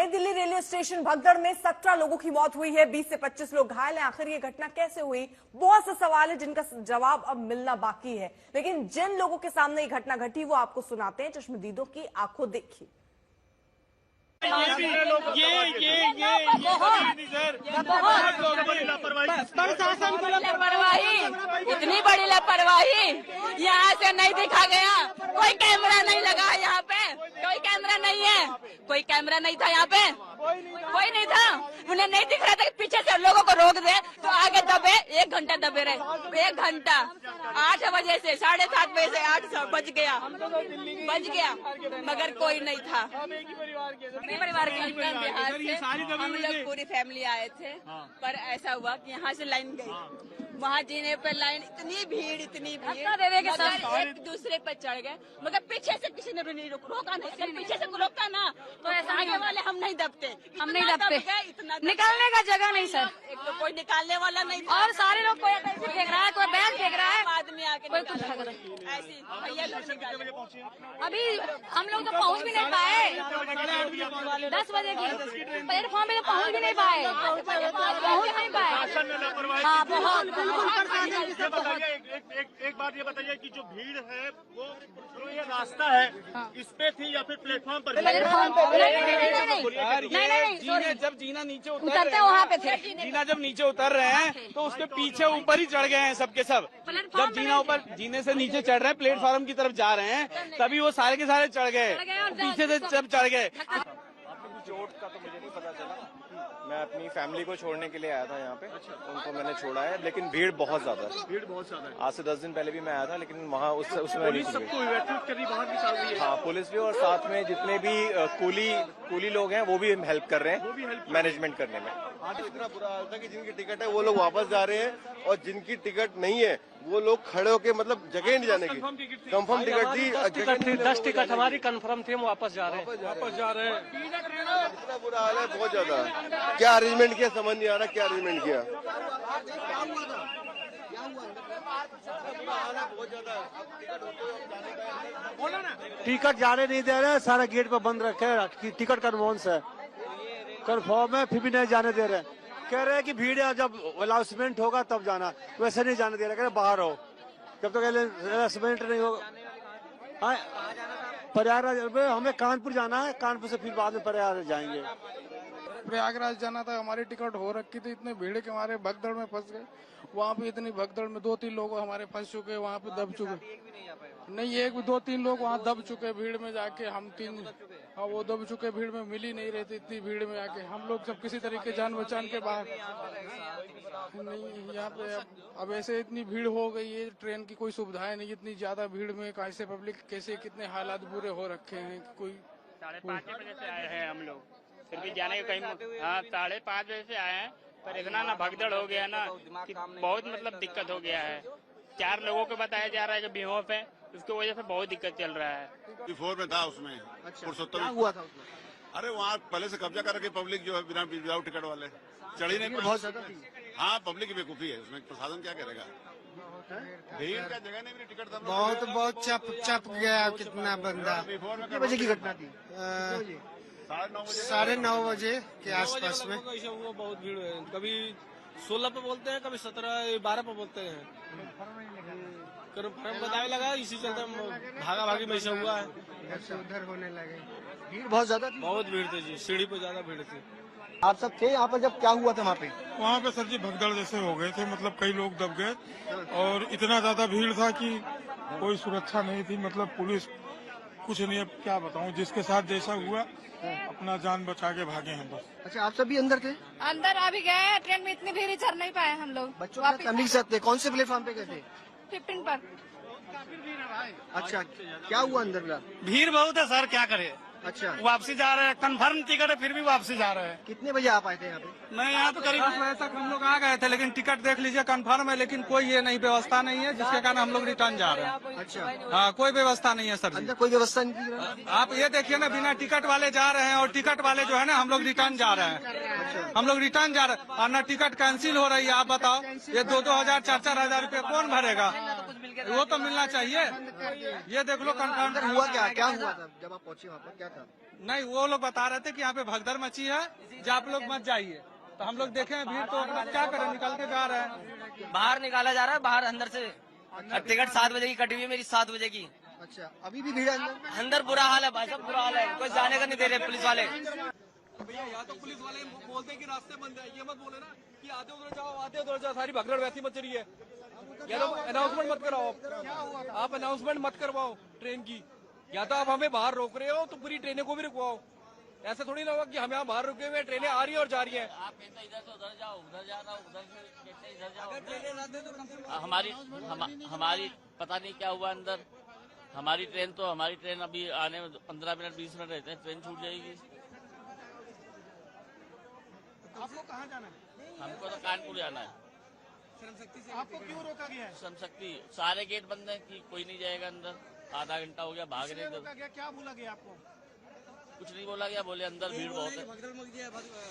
नई Delhi railway station भगदड़ में 17 लोगों की मौत हुई है, 20 से 25 लोग घायल हैं। आखिर ये घटना कैसे हुई, बहुत से सवाल है जिनका जवाब अब मिलना बाकी है। लेकिन जिन लोगों के सामने ये घटना घटी वो आपको सुनाते हैं, चश्मदीदों की आंखों देखी। प्रशासन की लापरवाही, इतनी बड़ी लापरवाही, यहाँ से नहीं दिखा गया। कोई कैमरा नहीं लगा यहाँ पे, कोई कैमरा नहीं है, कोई कैमरा नहीं था यहाँ पे, कोई नहीं था। उन्हें नहीं दिख रहा था कि पीछे से लोगों को रोक दे तो आगे दबे। 1 घंटा दबे रहे, 1 घंटा, 8 बजे से 7:30 बजे से 8 बज गया, मगर कोई नहीं था। परिवार के बिहार से हम लोग पूरी फैमिली आए थे, पर ऐसा हुआ कि यहाँ से लाइन गई, वहाँ जीने पर लाइन, इतनी भीड़ मगर एक दूसरे पर चढ़ गए, मगर पीछे से किसी ने भी नहीं रोका नहीं। जब पीछे से रोकता ना तो ऐसा आगे वाले हम नहीं दबते, इतना निकालने का जगह नहीं सर, एक तो कोई निकालने वाला नहीं था। और सारे लोग कोई फेंक रहा है, कोई बैग फेंक रहा है, आदमी आके कोई कुछ फेंक रहा है। ऐसी भैया लोग निकाले। अभी हम लोग तो पहुँच भी नहीं पाए, 10 बजे की प्लेटफॉर्म पे तो पहुँच भी नहीं पाए, हाँ बहुत। एक बात ये बताइए कि जो भीड़ है वो जो ये रास्ता है इस पे थी या फिर प्लेटफॉर्म पर? नहीं, जब जीना नीचे उतरते वहाँ पे थे, जीना जब नीचे उतर रहे हैं तो उसके पीछे ऊपर ही चढ़ गए हैं सबके सब। जब जीना ऊपर जीने से नीचे चढ़ रहे हैं, प्लेटफॉर्म की तरफ जा रहे हैं, तभी वो सारे के सारे चढ़ गए, पीछे से सब चढ़ गए। चोट का तो मुझे नहीं पता चला, मैं अपनी फैमिली को छोड़ने के लिए आया था यहाँ पे, उनको मैंने छोड़ा है, लेकिन भीड़ बहुत ज्यादा है। आज से 10 दिन पहले भी मैं आया था, लेकिन वहाँ उसमें पुलिस सबको इवैक्यूएट करनी बाहर निकाल रही है। हाँ, पुलिस भी, और साथ में जितने भी कूली लोग हैं वो भी हेल्प कर रहे हैं मैनेजमेंट करने में। आज इतना बुरा हाल था कि जिनकी टिकट है वो लोग वापस जा रहे हैं, और जिनकी टिकट नहीं है वो लोग खड़े होके, मतलब जगह नहीं जाने की। कंफर्म टिकट थी, 10 टिकट हमारी कंफर्म थी, हम वापस जा रहे हैं। इतना बुरा हाल है, बहुत ज्यादा। क्या अरेंजमेंट किया समझ नहीं आ रहा, क्या अरेंजमेंट किया। टिकट जाने नहीं दे रहे, सारा गेट पर बंद रखे कि टिकट कन्फर्म है, कन्फर्म है, फिर भी नहीं जाने दे रहे। कह रहे हैं कि भीड़ है, जब अनाउंसमेंट होगा तब जाना, वैसे नहीं जाने दे रहे, कह रहे बाहर हो, जब तक अनाउंसमेंट नहीं होगा। प्रयागराज हमें कानपुर जाना है, कानपुर से फिर बाद में प्रयागराज जाएंगे। प्रयागराज जाना था, हमारी टिकट हो रखी थी, इतने भीड़ के हमारे भगदड़ में फंस गए। वहाँ पे इतनी भगदड़ में 2-3 लोग हमारे फंस चुके, वहाँ पे दब चुके। नहीं, 2-3 लोग वहाँ दब चुके भीड़ में जाके। हम 3 हाँ, वो दब चुके भीड़ में, मिल ही नहीं रहे थे इतनी भीड़ में आके। हम लोग सब किसी तरीके जान बचान के बाहर। नहीं, यहाँ पे अब ऐसे इतनी भीड़ हो गई है, ट्रेन की कोई सुविधाएं नहीं, इतनी ज्यादा भीड़ में कैसे पब्लिक, कैसे कितने हालात बुरे हो रखे हैं। कोई 5:30 बजे से आए हैं हम लोग, फिर भी जाने का कहीं, हाँ 5:30 बजे से आए हैं, पर इतना ना भगदड़ हो गया ना कि बहुत मतलब दिक्कत हो गया है। 4 लोगों को बताया जा रहा है कि बेहोश है, उसकी वजह से बहुत दिक्कत चल रहा है। 4 में था उसमें। अच्छा, क्या हुआ था उसमें? अरे वहाँ पहले से कब्जा कर रखे पब्लिक, जो है बिना विदाउट टिकट वाले चढ़ी नहीं, बहुत ज्यादा थी। हाँ, पब्लिक की बेवकूफी है, उसमें प्रशासन क्या करेगा। भीड़ का जगह नहीं मिली, टिकट बहुत चप गया कितना बंदा। कितने बजे की घटना थी? 9:30 बजे के आसपास में। वो बहुत भीड़ है, कभी 16 पे बोलते हैं, कभी 17, 12 पे बोलते हैं। फर्म बताने लगा, इसी चलते भागा भागी में ऐसा हुआ है। उधर होने लगे, भीड़ बहुत ज्यादा थी, बहुत भीड़ थी जी, सीढ़ी पे ज्यादा भीड़ थी। आप सब थे यहाँ पर जब क्या हुआ था वहाँ पे? वहाँ पे सर जी भगदड़ जैसे हो गए थे, मतलब कई लोग दब गए, और इतना ज्यादा भीड़ था कि कोई सुरक्षा नहीं थी, मतलब पुलिस कुछ नहीं। अब क्या बताऊँ, जिसके साथ जैसा हुआ अपना जान बचा के भागे हैं बस। अच्छा, आप सब भी अंदर थे? अंदर अभी गए, ट्रेन में इतनी भीड़ चढ़ नहीं पाए हम लोग। बच्चों के साथ, फैमिली के साथ थे? कौन से प्लेटफॉर्म पे गए थे? 15 पर। अच्छा, क्या हुआ अंदर? भीड़ बहुत है सर, क्या करे। अच्छा, वापसी जा रहे हैं, कंफर्म टिकट है, फिर भी वापसी जा रहे हैं। कितने बजे आप आए थे यहाँ पे? मैं यहाँ पे करीब 10 बजे तक हम लोग आ गए थे, लेकिन टिकट देख लीजिए कंफर्म है, लेकिन कोई ये नहीं व्यवस्था नहीं है, जिसके कारण हम लोग रिटर्न जा रहे हैं। अच्छा, हाँ, कोई व्यवस्था नहीं है सर। अंदर कोई व्यवस्था नहीं थी? आप ये देखिए ना, बिना टिकट वाले जा रहे हैं, और टिकट वाले जो है ना, हम लोग रिटर्न जा रहे हैं। हम लोग रिटर्न जा रहे हैं, और ना टिकट कैंसिल हो रही है। आप बताओ, ये 2-2 हजार 4-4 हजार रूपये कौन भरेगा? वो तो मिलना चाहिए। ये देख लो, कंफर्म हुआ क्या हुआ था जब आप पहुँचे वहाँ पर, क्या था? नहीं, वो लोग बता रहे थे कि यहाँ पे भगदड़ मची है, जब आप लोग मत जाइए। तो हम लोग देखे हैं भीड़, तो अब क्या करें, निकल के जा रहे हैं। बाहर निकाला जा रहा है, बाहर अंदर से। टिकट 7 बजे की कटी हुई है मेरी, 7 बजे की। अच्छा, अभी भी भीड़ है अंदर बुरा हाल है भाई साहब, बुरा हाल है। कोई जाने का नहीं दे रहे पुलिस वाले। भैया यहाँ तो पुलिस वाले बोलते हैं कि रास्ते बंद है, ये मत बोले ना कि आधे उधर जाओ, आधे उधर जाओ। सारी भगदड़ वैसी मच रही है। या तो अनाउंसमेंट मत कराओ, आप अनाउंसमेंट मत करवाओ ट्रेन की। या तो आप हमें बाहर रोक रहे हो तो पूरी ट्रेनें को भी रुकवाओ। ऐसा थोड़ी ना होगा कि हम यहाँ बाहर रुके हुए, ट्रेनें आ रही है और जा रही है। आप कहते इधर से उधर जाओ, उधर जा रहा, उधर से कहते इधर जाओ। हमारी पता नहीं क्या हुआ अंदर। हमारी ट्रेन अभी आने में 15 मिनट 20 मिनट रहते हैं, ट्रेन छूट जाएगी। आप लोग कहाँ जाना है? हमको तो कानपुर जाना है। श्रम शक्ति से आपको क्यों रोका गया है? श्रम शक्ति सारे गेट बंद है कि कोई नहीं जाएगा अंदर। आधा घंटा हो गया भाग रहे थे। क्या बोला गया आपको? कुछ नहीं बोला गया, बोले अंदर भीड़ बहुत है।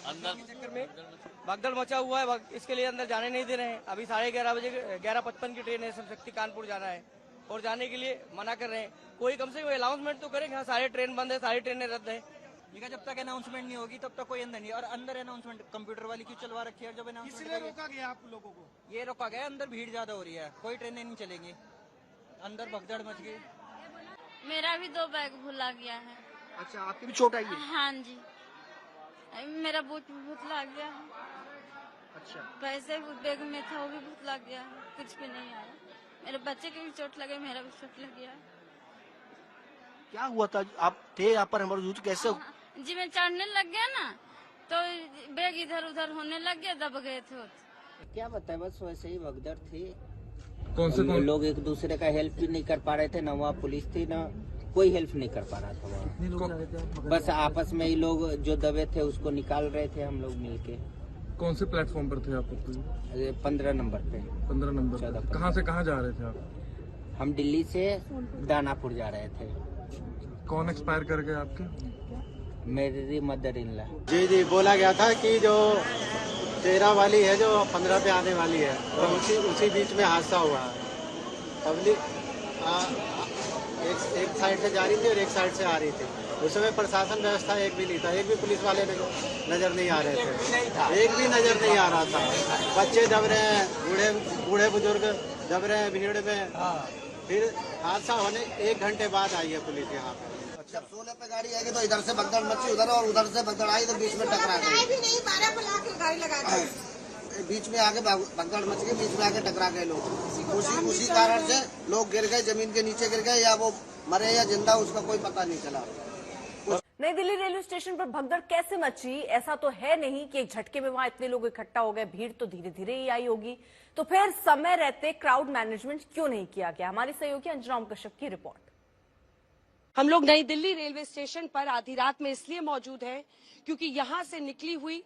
अंदर भगदड़ मचा हुआ है, इसके लिए अंदर जाने नहीं दे रहे हैं। अभी 11:30 बजे 11:55 की ट्रेन है, श्रम शक्ति कानपुर जाना है और जाने के लिए मना कर रहे हैं। कोई कम से कम अनाउंसमेंट तो करें, हाँ सारे ट्रेन बंद है, सारी ट्रेनें रद्द है। जब तक अनाउंसमेंट नहीं होगी तब तक कोई अंदर नहीं। और अंदर अनाउंसमेंट कंप्यूटर वाली क्यों चलवा रखी है? जब इसलिए रोका गया आप लोगों को? ये रोका गया, अंदर भीड़ ज्यादा हो रही है, कोई ट्रेनें नहीं चलेंगी, अंदर भगदड़ मच गई। मेरा भी 2 बैग भुला गया है। अच्छा, आपकी भी चोट आई है? हाँ जी, मेरा बूट भी भुतला गया है। अच्छा, पैसे बैग में था, वो भी भुतला गया है, कुछ भी नहीं आया। मेरे बच्चे के भी चोट लगे, मेरा भी चोट लग गया। क्या हुआ था? आप थे यहाँ पर मौजूद, कैसे? जी मैं चढ़ने लग गया ना, तो बैग इधर उधर होने लग गया, दब गए थे। क्या बताए, बस वैसे ही भगदड़ थी। कौन से लोग एक दूसरे का हेल्प भी नहीं कर पा रहे थे, ना वहाँ पुलिस थी, ना कोई हेल्प नहीं कर पा रहा था वहाँ। बस आपस में ही लोग जो दबे थे उसको निकाल रहे थे, हम लोग मिलके। कौन से प्लेटफॉर्म पर थे आप? 15 नंबर पे। 15 नंबर। कहाँ से कहाँ जा रहे थे आप? हम दिल्ली से दानापुर जा रहे थे। कौन एक्सपायर कर गए आपके? मेरी मदर इन लॉ। जी, बोला गया था कि जो 13 वाली है जो 15 पे आने वाली है, तो उसी बीच में हादसा हुआ। पब्लिक एक साइड से जा रही थी और एक साइड से आ रही थी। उस समय प्रशासन व्यवस्था एक भी नहीं था, एक भी पुलिस वाले नजर नहीं आ रहे थे, एक भी नजर नहीं आ रहा था। बच्चे दब रहे हैं, बूढ़े बुजुर्ग दब रहे हैं भीड़ में। फिर हादसा होने 1 घंटे बाद आई है पुलिस यहाँ पे। जब 16 पे गाड़ी आएगी तो इधर से भगदड़ मची उधर, और उधर से भगदड़ आई तो बीच में टकरा गई। बीच में आगे भगदड़ मच गई, बीच में आके टकरा गए लोग। उसी कारण से लोग गिर गए, जमीन के नीचे गिर गए, या वो मरे या जिंदा उसका कोई पता नहीं चला। नई दिल्ली रेलवे स्टेशन पर भगदड़ कैसे मची? ऐसा तो है नहीं कि एक झटके में वहां इतने लोग इकट्ठा हो गए, भीड़ तो धीरे धीरे ही आई होगी। तो फिर समय रहते क्राउड मैनेजमेंट क्यों नहीं किया गया? हमारी सहयोगी अंजना ओम कश्यप की रिपोर्ट। हम लोग नई दिल्ली रेलवे स्टेशन पर आधी रात में इसलिए मौजूद हैं क्योंकि यहां से निकली हुई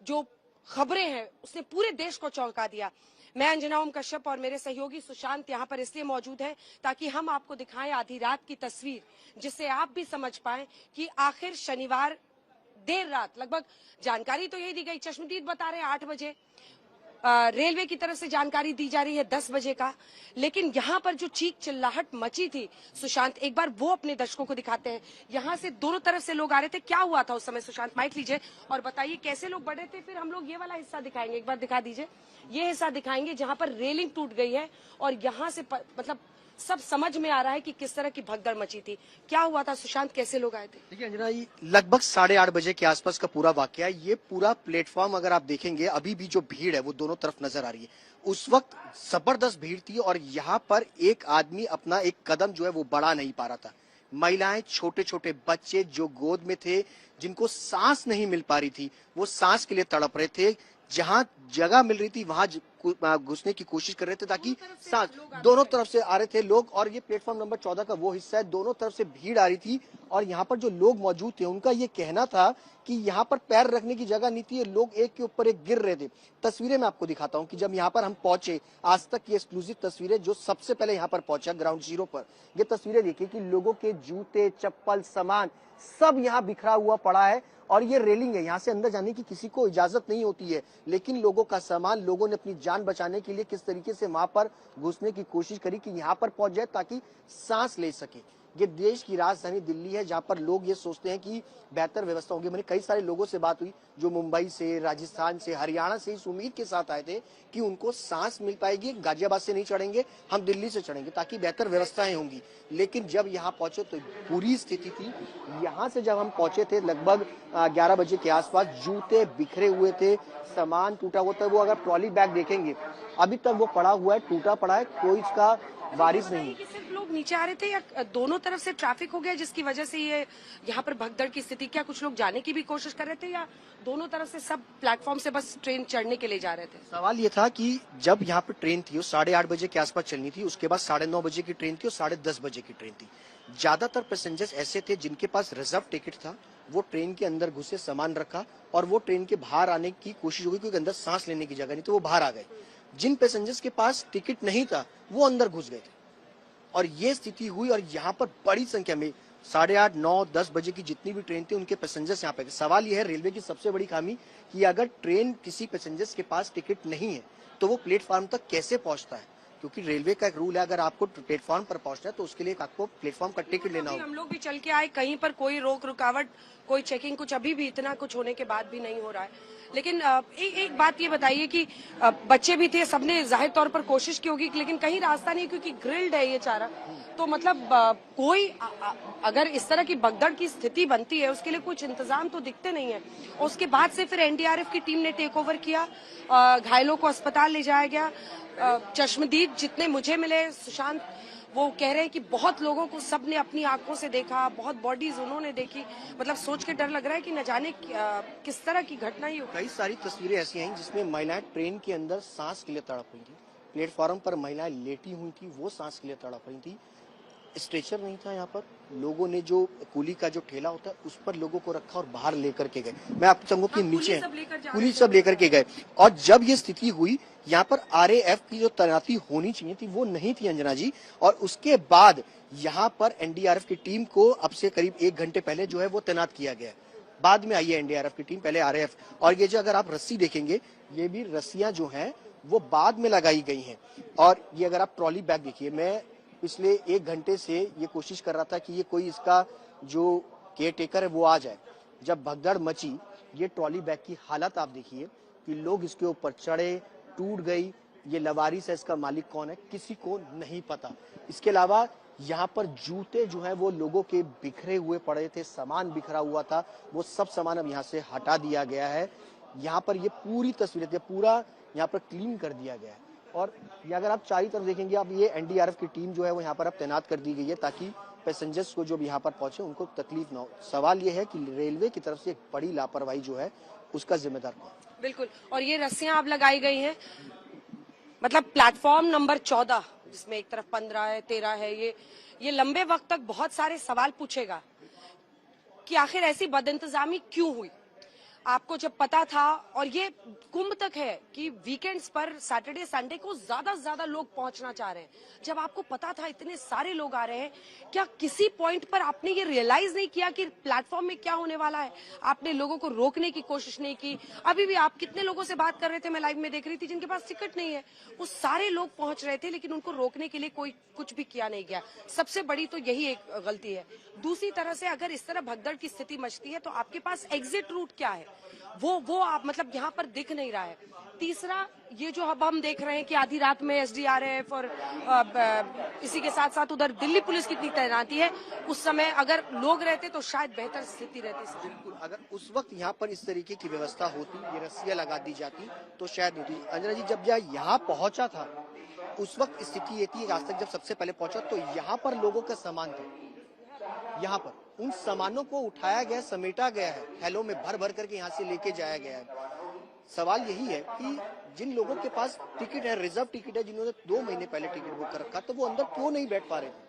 जो खबरें हैं उसने पूरे देश को चौंका दिया। मैं अंजना ओम कश्यप और मेरे सहयोगी सुशांत यहाँ पर इसलिए मौजूद हैं ताकि हम आपको दिखाएं आधी रात की तस्वीर, जिससे आप भी समझ पाएं कि आखिर शनिवार देर रात, लगभग जानकारी तो यही दी गई, चश्मदीद बता रहे हैं 8 बजे, रेलवे की तरफ से जानकारी दी जा रही है 10 बजे का। लेकिन यहाँ पर जो चीख चिल्लाहट मची थी सुशांत, एक बार वो अपने दर्शकों को दिखाते हैं। यहाँ से दोनों तरफ से लोग आ रहे थे, क्या हुआ था उस समय? सुशांत माइक लीजिए और बताइए कैसे लोग बढ़ रहे थे। फिर हम लोग ये वाला हिस्सा दिखाएंगे, एक बार दिखा दीजिए, ये हिस्सा दिखाएंगे जहाँ पर रेलिंग टूट गई है और यहाँ से मतलब सब समझ में आ रहा है कि किस तरह की भगदड़ मची थी। क्या हुआ था सुशांत, कैसे लोग आए थे? देखिए अंजना, ये लगभग 8:30 बजे के आसपास का पूरा वाकया है। ये पूरा प्लेटफॉर्म अगर आप देखेंगे, अभी भी जो भीड़ है वो दोनों तरफ नजर आ रही है। उस वक्त जबरदस्त भीड़ थी और यहाँ पर एक आदमी अपना एक कदम जो है वो बढ़ा नहीं पा रहा था। महिलाएं, छोटे छोटे बच्चे जो गोद में थे, जिनको सांस नहीं मिल पा रही थी, वो सांस के लिए तड़प रहे थे। जहां जगह मिल रही थी वहां घुसने की कोशिश कर रहे थे ताकि सांस, दोनों तरफ से आ रहे थे लोग। और ये प्लेटफॉर्म नंबर 14 का वो हिस्सा है, दोनों तरफ से भीड़ आ रही थी और यहाँ पर जो लोग मौजूद थे उनका ये कहना था कि यहाँ पर पैर रखने की जगह नहीं थी, लोग एक के ऊपर एक गिर रहे थे। तस्वीरें मैं आपको दिखाता हूँ कि जब यहाँ पर हम पहुंचे, आज तक की एक्सक्लूसिव तस्वीरें, जो सबसे पहले यहाँ पर पहुंचा ग्राउंड जीरो पर, ये तस्वीरें देखिए कि लोगों के जूते, चप्पल, सामान सब यहाँ बिखरा हुआ पड़ा है और ये रेलिंग है, यहाँ से अंदर जाने की किसी को इजाजत नहीं होती है। लेकिन लोगों का सामान, लोगों ने अपनी जान बचाने के लिए किस तरीके से वहां पर घुसने की कोशिश करी कि यहाँ पर पहुंच जाए ताकि सांस ले सके। ये देश की राजधानी दिल्ली है, जहां पर लोग ये सोचते हैं कि बेहतर व्यवस्था होगी। मैंने कई सारे लोगों से बात हुई जो मुंबई से, राजस्थान से, हरियाणा से इस उम्मीद के साथ आए थे कि उनको सांस मिल पाएगी, गाजियाबाद से नहीं चढ़ेंगे, हम दिल्ली से चढ़ेंगे ताकि बेहतर व्यवस्थाएं होंगी। लेकिन जब यहाँ पहुंचे तो बुरी स्थिति थी। यहाँ से जब हम पहुंचे थे लगभग 11 बजे के आसपास, जूते बिखरे हुए थे, सामान टूटा हुआ था। वो अगर ट्रॉली बैग देखेंगे अभी तक वो पड़ा हुआ है, टूटा पड़ा है, कोई इसका वारिस नहीं। कि सिर्फ लोग नीचे आ रहे थे या दोनों तरफ से ट्रैफिक हो गया जिसकी वजह से ये यहाँ पर भगदड़ की स्थिति? क्या कुछ लोग जाने की भी कोशिश कर रहे थे या दोनों तरफ से सब प्लेटफॉर्म से बस ट्रेन चढ़ने के लिए जा रहे थे? सवाल ये था कि जब यहाँ पर ट्रेन थी वो 8:30 बजे के आसपास चलनी थी, उसके बाद 9:30 बजे की ट्रेन थी और 10:30 बजे की ट्रेन थी। ज्यादातर पैसेंजर्स ऐसे थे जिनके पास रिजर्व टिकट था, वो ट्रेन के अंदर घुसे, सामान रखा और वो ट्रेन के बाहर आने की कोशिश हुई क्योंकि अंदर सांस लेने की जगह नहीं, तो वो बाहर आ गए। जिन पैसेंजर्स के पास टिकट नहीं था वो अंदर घुस गए थे और ये स्थिति हुई। और यहाँ पर बड़ी संख्या में 8:30, 9, 10 बजे की जितनी भी ट्रेन थी उनके पैसेंजर्स यहाँ पे। सवाल यह है रेलवे की सबसे बड़ी खामी कि अगर ट्रेन किसी पैसेंजर्स के पास टिकट नहीं है तो वो प्लेटफॉर्म तक कैसे पहुंचता है, क्योंकि रेलवे का एक रूल है अगर आपको प्लेटफॉर्म पर पहुंचना है तो उसके लिए आपको प्लेटफॉर्म का टिकट लेना होगा। हम लोग भी चल के आए, कहीं पर कोई रोक रुकावट, कोई चेकिंग कुछ अभी भी इतना कुछ होने के बाद भी नहीं हो रहा है। लेकिन एक बात ये बताइए कि बच्चे भी थे, सबने जाहिर तौर पर कोशिश की होगी, लेकिन कहीं रास्ता नहीं क्योंकि ग्रिल्ड है ये चारा। तो मतलब कोई अगर इस तरह की भगदड़ की स्थिति बनती है उसके लिए कुछ इंतजाम तो दिखते नहीं है। उसके बाद से फिर एनडीआरएफ की टीम ने टेक ओवर किया, घायलों को अस्पताल ले जाया गया। चश्मदीद जितने मुझे मिले सुशांत, वो कह रहे हैं कि बहुत लोगों को सबने अपनी आंखों से देखा, बहुत बॉडीज उन्होंने देखी। मतलब सोच के डर लग रहा है कि न जाने किस तरह की घटना ही हो। कई सारी तस्वीरें ऐसी हैं जिसमें महिलाएं ट्रेन के अंदर सांस के लिए तड़प रही थी, प्लेटफॉर्म पर महिलाएं लेटी हुई थी, वो सांस के लिए तड़प रही थी। स्ट्रेचर नहीं था यहाँ पर, लोगों ने जो कूली का जो ठेला होता है उस पर लोगों को रखा और बाहर लेकर के गए। मैं आपको कहूंगा कि नीचे पुलिस सब लेकर के गए। और जब ये स्थिति हुई यहाँ पर आरएएफ की जो तैनाती होनी चाहिए थी वो नहीं थी अंजना जी, और उसके बाद यहाँ पर एनडीआरएफ की टीम को अब से करीब 1 घंटे पहले जो है वो तैनात किया गया। बाद में आई है एनडीआरएफ की टीम, पहले आरएएफ। और ये जो अगर आप रस्सी देखेंगे, ये भी रस्सियां जो हैं वो बाद में लगाई गई हैं। और ये अगर आप ट्रॉली बैग देखिए, मैं पिछले 1 घंटे से ये कोशिश कर रहा था कि ये कोई इसका जो केयर टेकर है वो आ जाए। जब भगदड़ मची, ये ट्रॉली बैग की हालत आप देखिए कि लोग इसके ऊपर चढ़े, टूट गई। ये लवारिस है, इसका मालिक कौन है किसी को नहीं पता। इसके अलावा यहाँ पर जूते जो हैं वो लोगों के बिखरे हुए पड़े थे, सामान बिखरा हुआ था, वो सब सामान अब यहाँ से हटा दिया गया है। यहाँ पर ये पूरी तस्वीरें थी, पूरा यहाँ पर क्लीन कर दिया गया है। और ये अगर आप चारों तरफ देखेंगे, अब ये एनडीआरएफ की टीम जो है वो यहाँ पर अब तैनात कर दी गई है ताकि पैसेंजर्स को जो भी यहाँ पर पहुंचे उनको तकलीफ ना हो। सवाल ये है कि रेलवे की तरफ से एक बड़ी लापरवाही जो है उसका जिम्मेदार कौन? बिल्कुल। और ये रस्सियां अब लगाई गई हैं, मतलब प्लेटफॉर्म नंबर 14 जिसमें एक तरफ 15 है, 13 है, ये लंबे वक्त तक बहुत सारे सवाल पूछेगा कि आखिर ऐसी बदइंतजामी क्यों हुई। आपको जब पता था, और ये कुंभ तक है कि वीकेंड्स पर सैटरडे संडे को ज्यादा से ज्यादा लोग पहुंचना चाह रहे हैं, जब आपको पता था इतने सारे लोग आ रहे हैं, क्या किसी पॉइंट पर आपने ये रियलाइज नहीं किया कि प्लेटफॉर्म में क्या होने वाला है? आपने लोगों को रोकने की कोशिश नहीं की? अभी भी आप कितने लोगों से बात कर रहे थे, मैं लाइव में देख रही थी, जिनके पास टिकट नहीं है, वो सारे लोग पहुंच रहे थे लेकिन उनको रोकने के लिए कोई कुछ भी किया नहीं गया। सबसे बड़ी तो यही एक गलती है। दूसरी तरह से अगर इस तरह भगदड़ की स्थिति मचती है तो आपके पास एग्जिट रूट क्या है, वो आप मतलब यहाँ पर दिख नहीं रहा है। तीसरा, ये जो अब हम देख रहे हैं कि आधी रात में एसडीआरएफ और इसी के साथ साथ उधर दिल्ली पुलिस की तैनाती है, उस समय अगर लोग रहते तो शायद बेहतर स्थिति रहती। बिल्कुल, अगर उस वक्त यहाँ पर इस तरीके की व्यवस्था होती, ये रस्सियां लगा दी जाती तो शायद होती। अंजना जी, जब यहाँ पहुंचा था उस वक्त स्थिति ये थी, आज तक जब सबसे पहले पहुंचा तो यहाँ पर लोगों का सामान था, यहाँ पर उन सामानों को उठाया गया, समेटा गया है, थैलों में भर भर करके यहाँ से लेके जाया गया है। सवाल यही है कि जिन लोगों के पास टिकट है, रिजर्व टिकट है, जिन्होंने 2 महीने पहले टिकट बुक कर रखा, तो वो अंदर क्यों नहीं बैठ पा रहे थे?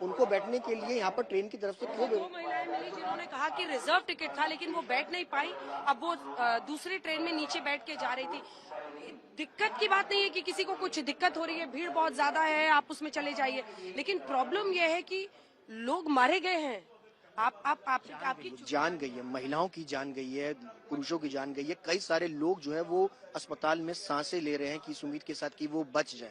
उनको बैठने के लिए यहाँ पर ट्रेन की तरफ से क्यों? 2 महिलाएं मिली जिन्होंने कहा कि रिजर्व टिकट था लेकिन वो बैठ नहीं पाई, अब वो दूसरी ट्रेन में नीचे बैठ के जा रही थी। दिक्कत की बात नहीं है कि किसी को कुछ दिक्कत हो रही है, भीड़ बहुत ज्यादा है, आप उसमें चले जाइए, लेकिन प्रॉब्लम यह है कि लोग मारे गए हैं। आपकी जान गई है, महिलाओं की जान गई है, पुरुषों की जान गई है। कई सारे लोग जो है वो अस्पताल में सांसें ले रहे हैं कि इस उम्मीद के साथ कि वो बच जाए।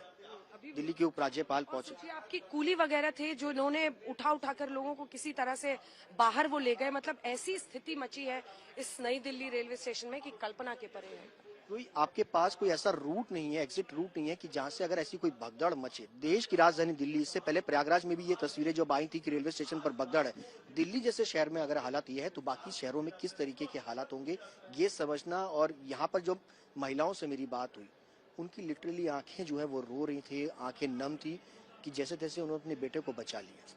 अभी दिल्ली के उपराज्यपाल पहुंचे। सोचिए, आपकी कूली वगैरह थे जो इन्होंने उठा कर लोगों को किसी तरह से बाहर वो ले गए। मतलब ऐसी स्थिति मची है इस नई दिल्ली रेलवे स्टेशन में कि कल्पना के परे है। कोई आपके पास कोई ऐसा रूट नहीं है, एग्जिट रूट नहीं है कि जहां से अगर ऐसी कोई भगदड़ मचे। देश की राजधानी दिल्ली, इससे पहले प्रयागराज में भी ये तस्वीरें जब आई थी कि रेलवे स्टेशन पर भगदड़ है। दिल्ली जैसे शहर में अगर हालात ये है तो बाकी शहरों में किस तरीके के हालात होंगे ये समझना। और यहाँ पर जो महिलाओं से मेरी बात हुई, उनकी लिटरली आंखें जो है वो रो रही थी, आंखें नम थी कि जैसे तैसे उन्होंने अपने बेटे को बचा लिया,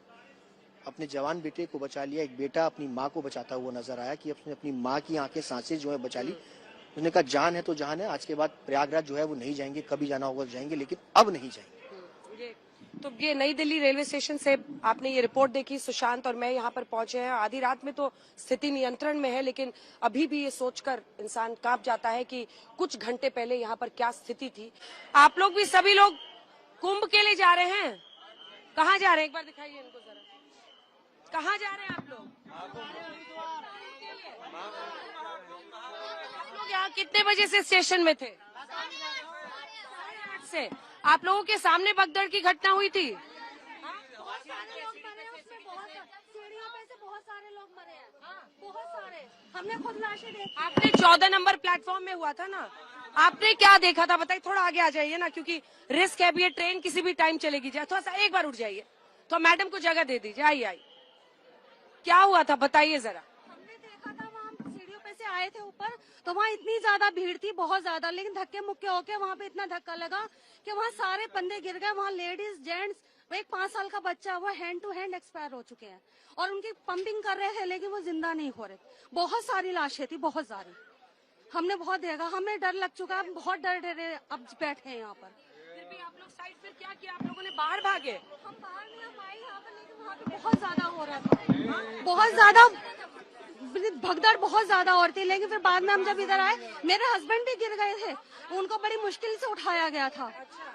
अपने जवान बेटे को बचा लिया। एक बेटा अपनी माँ को बचाता हुआ नजर आया कि उसने अपनी माँ की आंखें सांसें जो है बचा ली। उसने कहा जान है तो जान है, आज के बाद प्रयागराज जो है वो नहीं जाएंगे, कभी जाना होगा तो जाएंगे, लेकिन अब नहीं जाएंगे। तो ये नई दिल्ली रेलवे स्टेशन से आपने ये रिपोर्ट देखी। सुशांत और मैं यहाँ पर पहुंचे हैं। आधी रात में तो स्थिति नियंत्रण में है, लेकिन अभी भी ये सोचकर इंसान कांप जाता है कि कुछ घंटे पहले यहाँ पर क्या स्थिति थी। आप लोग भी, सभी लोग कुंभ के लिए जा रहे हैं। कहाँ जा रहे हैं, एक बार दिखाइए इनको जरा। कहाँ जा रहे हैं आप लोग? यहाँ कितने बजे से स्टेशन में थे? 8 से। आप लोगों के सामने भगदड़ की घटना हुई थी? बहुत सारे लोग मरे हैं उसमें, सीढ़ियों पे से बहुत सारे लोग मरे हैं, बहुत सारे। हमने खुद लाशें देखी। आपने 14 नंबर प्लेटफॉर्म में हुआ था ना, आपने क्या देखा था बताइए? थोड़ा आगे आ जाइए ना, क्योंकि रिस्क है भी, ये ट्रेन किसी भी टाइम चलेगी। थोड़ा सा एक बार उठ जाइए तो मैडम को जगह दे दीजिए। आइए, क्या हुआ था बताइए जरा। हमने देखा था, वहाँ सीढ़ियों पे से आए थे ऊपर, तो वहाँ इतनी ज्यादा भीड़ थी, बहुत ज्यादा, लेकिन धक्के मुक्के होके वहाँ पे इतना धक्का लगा कि वहाँ सारे बंदे गिर गए। वहाँ लेडीज, जेंट्स, एक 5 साल का बच्चा, वो हैंड टू हैंड एक्सपायर हो चुके हैं और उनकी पंपिंग कर रहे थे, लेकिन वो जिंदा नहीं हो रहे। बहुत सारी लाशें थी, बहुत सारी। हमने बहुत देखा, हमें डर लग चुका, हम बहुत डरे अब बैठे हैं यहाँ पर। फिर भी आप लोग साइड फिर क्या किया? आप लोगों ने बाहर भागे? हम बाहर नहीं आ पाए यहाँ पर, लेकिन वहाँ पे बहुत ज्यादा हो रहा था, बहुत ज्यादा भगदड़ बहुत ज्यादा और थी। लेकिन फिर बाद में हम जब इधर आए, मेरे हस्बैंड भी गिर गए थे, उनको बड़ी मुश्किल से उठाया गया था।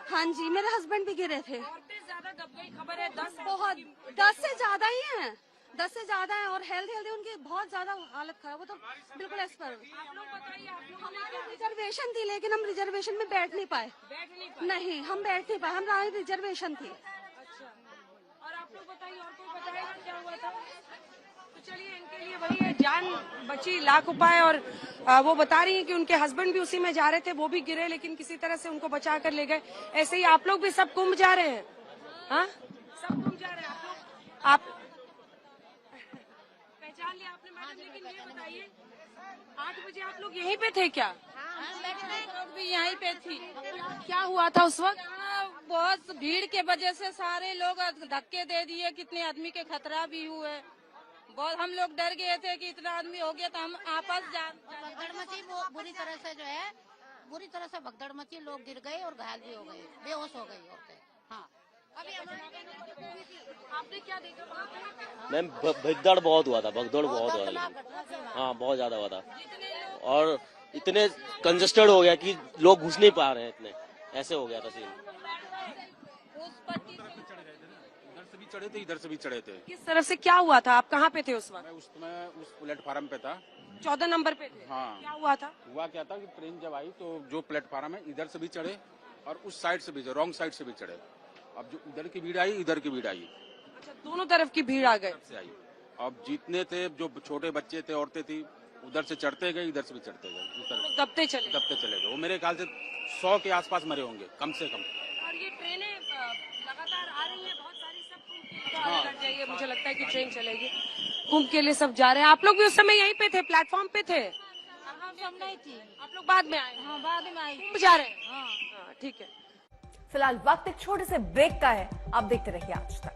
हाँ जी, मेरे हस्बैंड भी गिरे थे। ज्यादा दब गई, खबर है 10 से ज्यादा ही हैं, 10 से ज्यादा है। और हेल्थ उनकी बहुत ज्यादा हालत खराब, वो तो बिल्कुल एक्सपायर। हमारी रिजर्वेशन थी, लेकिन हम रिजर्वेशन में बैठ नहीं पाए। नहीं, हम बैठ नहीं पाए, हमारी रिजर्वेशन थी। और आप लोग बताइए, और कोई बताएगा क्या हुआ था? तो चलिए, इनके लिए वही है, जान बची लाख उपाय। और वो बता रही हैं कि उनके हस्बैंड भी उसी में जा रहे थे, वो भी गिरे, लेकिन किसी तरह से उनको बचा कर ले गए। ऐसे ही आप लोग भी सब कुंभ जा रहे हैं? हाँ, सब कुंभ जा रहे हैं आप लोग। आप पहचान लिया आपने मैडम, लेकिन ये बताइए 8 बजे आप लोग यहीं पे थे क्या? भी यहीं पे थी। क्या हुआ था उस वक्त? बहुत भीड़ के वजह से सारे लोग धक्के दे दिए, कितने आदमी के खतरा भी हुए। बहुत हम लोग डर गए थे कि इतना आदमी हो गया, तो हम आपस भगदड़ मची, वो बुरी तरह से जो है, बुरी तरह से भगदड़ मची, लोग गिर गए और घायल भी हो गए, बेहोश हो गई औरतें। हाँ, अभी आपने क्या देखा? मैम भगदड़ बहुत हुआ था, भगदड़ बहुत हुआ था। हाँ, बहुत ज्यादा हुआ था और इतने कंजस्टेड हो गया कि लोग घुस नहीं पा रहे हैं, इतने ऐसे हो गया था सीन। इधर से भी चढ़े थे, इधर से भी चढ़े थे। किस तरफ से क्या हुआ था? आप कहाँ पे थे उस वक्त? मैं उस प्लेटफार्म पे था, 14 नंबर पे थे। हाँ। क्या हुआ था? हुआ क्या था कि ट्रेन जब आई तो जो प्लेटफार्म है, इधर से भी चढ़े और उस साइड से भी, रॉन्ग साइड से भी चढ़े। अब जो इधर की भीड़ आई, इधर की भीड़ आई। अच्छा, दोनों तरफ की भीड़ आ गई से आई। अब जितने थे, जो छोटे बच्चे थे, औरतें थी, उधर से चढ़ते गए, इधर से भी चढ़ते गए, दबते चले गए। वो मेरे ख्याल से 100 के आसपास मरे होंगे, कम से कम। और ये ट्रेनें लगातार आ रही हैं, बहुत सारी, सब कुंभ के लिए आगे लग जाइए, मुझे लगता है कि ट्रेन चलेगी। कुंभ के लिए सब जा रहे हैं। आप लोग भी उस समय यहीं पे थे, प्लेटफॉर्म पे थे? हम नहीं थी, आप लोग बाद में आए? हाँ, बाद में आई। कुंभ जा रहे हैं? हाँ, ठीक है। फिलहाल वक्त एक छोटे से ब्रेक का है, आप देखते रहिए आज तक।